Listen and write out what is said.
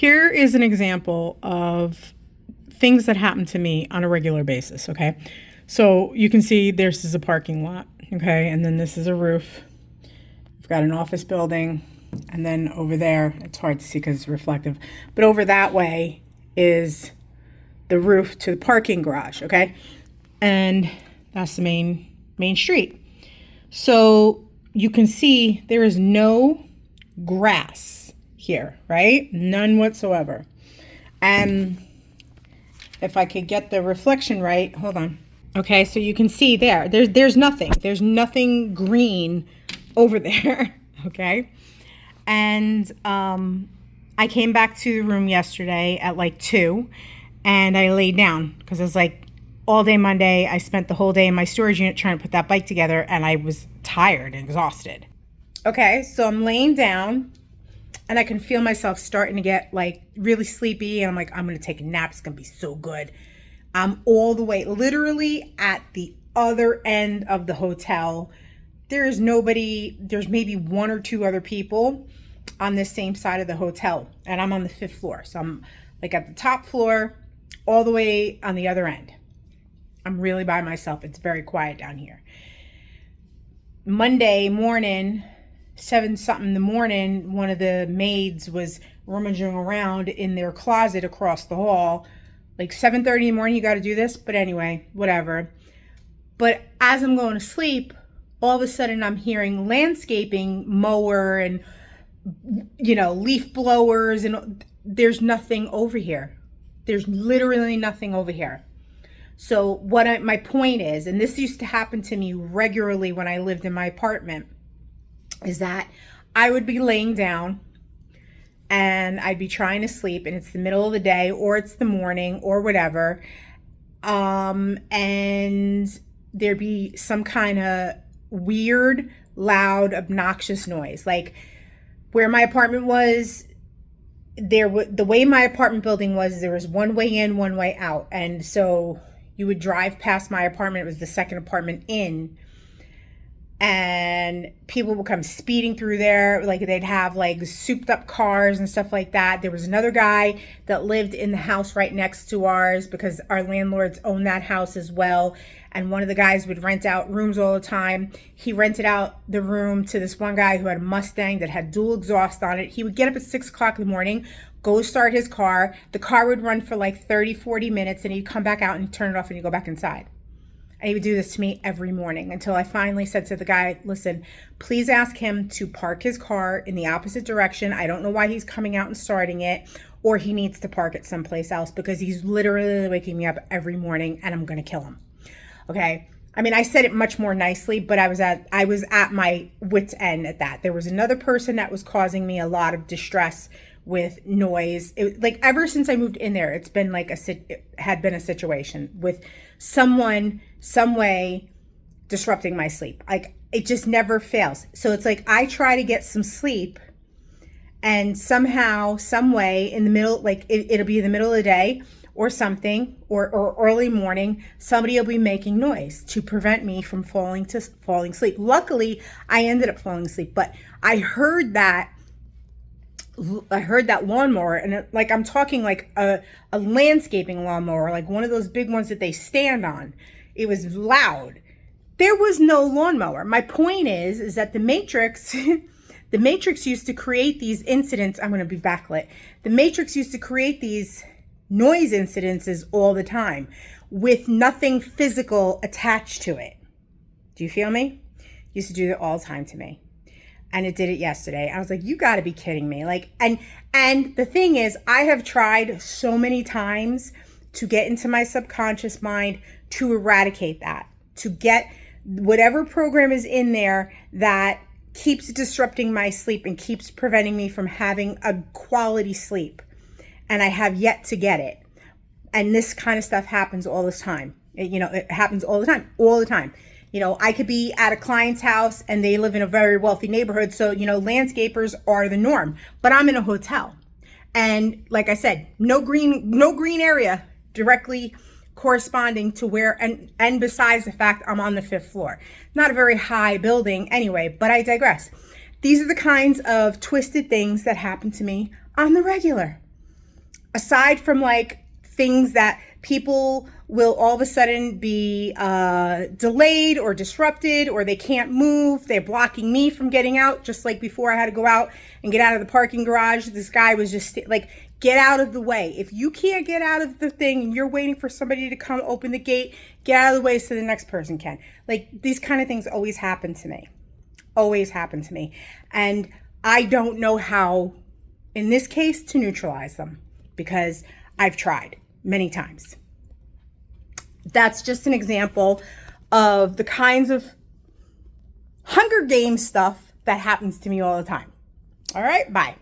Here is an example of things that happen to me on a regular basis, okay? So you can see this is a parking lot, okay? And then this is a roof. I've got an office building. And then over there, it's hard to see because it's reflective, but over that way is the roof to the parking garage, okay? And that's the main street. So you can see there is no grass here, right? None whatsoever. And if I could get the reflection right, hold on. Okay, so you can see there's nothing. There's nothing green over there, okay? And I came back to the room yesterday at like 2, and I laid down because it was like all day Monday. I spent the whole day in my storage unit trying to put that bike together, and I was tired and exhausted. Okay, so I'm laying down, and I can feel myself starting to get like really sleepy, and I'm like, I'm gonna take a nap. It's gonna be so good. I'm all the way, literally at the other end of the hotel. There is nobody. There's maybe 1 or 2 other people on this same side of the hotel, and I'm on the 5th floor. So I'm like at the top floor, all the way on the other end. I'm really by myself. It's very quiet down here. Monday morning, 7 something in the morning, one of the maids was rummaging around in their closet across the hall. Like 7:30 in the morning, you got to do this. But anyway, whatever. But as I'm going to sleep, all of a sudden I'm hearing landscaping mower and, you know, leaf blowers, and there's nothing over here. There's literally nothing over here. So my point is, and this used to happen to me regularly when I lived in my apartment, is that I would be laying down and I'd be trying to sleep, and it's the middle of the day or it's the morning or whatever. And there'd be some kind of weird, loud, obnoxious noise. Like where my apartment was, the way my apartment building was, there was one way in, one way out. And so you would drive past my apartment. It was the second apartment in, and people would come speeding through there. Like they'd have like souped up cars and stuff like that. There was another guy that lived in the house right next to ours because our landlords own that house as well. And one of the guys would rent out rooms all the time. He rented out the room to this one guy who had a Mustang that had dual exhaust on it. He would get up at 6 o'clock in the morning, go start his car. The car would run for like 30, 40 minutes, and he'd come back out and turn it off, and he'd go back inside. And he would do this to me every morning until I finally said to the guy, listen, please ask him to park his car in the opposite direction. I don't know why he's coming out and starting it, or he needs to park it someplace else, because he's literally waking me up every morning and I'm going to kill him. Okay. I mean, I said it much more nicely, but I was at my wit's end at that. There was another person that was causing me a lot of distress with noise. Like ever since I moved in there, it's been like it had been a situation with someone, some way disrupting my sleep. Like it just never fails. So it's like I try to get some sleep, and somehow, some way in the middle, like it'll be in the middle of the day or something, or early morning, somebody will be making noise to prevent me from falling asleep. Luckily, I ended up falling asleep, but I heard that lawnmower, and like I'm talking like a landscaping lawnmower, like one of those big ones that they stand on. It was loud. There was no lawnmower. My point is that the Matrix, the Matrix used to create these incidents. I'm going to be backlit. The Matrix used to create these noise incidences all the time with nothing physical attached to it. Do you feel me? Used to do it all the time to me. And it did it yesterday. I was like, you got to be kidding me. Like, and the thing is, I have tried so many times to get into my subconscious mind to eradicate that, to get whatever program is in there that keeps disrupting my sleep and keeps preventing me from having a quality sleep. And I have yet to get it. And this kind of stuff happens all the time. It happens all the time. I could be at a client's house and they live in a very wealthy neighborhood. So, landscapers are the norm, but I'm in a hotel. And like I said, no green area directly corresponding to where, and besides the fact I'm on the 5th floor, not a very high building anyway, but I digress. These are the kinds of twisted things that happen to me on the regular. aside from like things that people will all of a sudden be delayed or disrupted, or they can't move, they're blocking me from getting out. Just like before, I had to go out and get out of the parking garage. This guy was just like, get out of the way. If you can't get out of the thing and you're waiting for somebody to come open the gate, get out of the way so the next person can. Like, these kind of things always happen to me. Always happen to me. And I don't know how, in this case, to neutralize them, because I've tried many times. That's just an example of the kinds of Hunger Games stuff that happens to me all the time. All right, bye.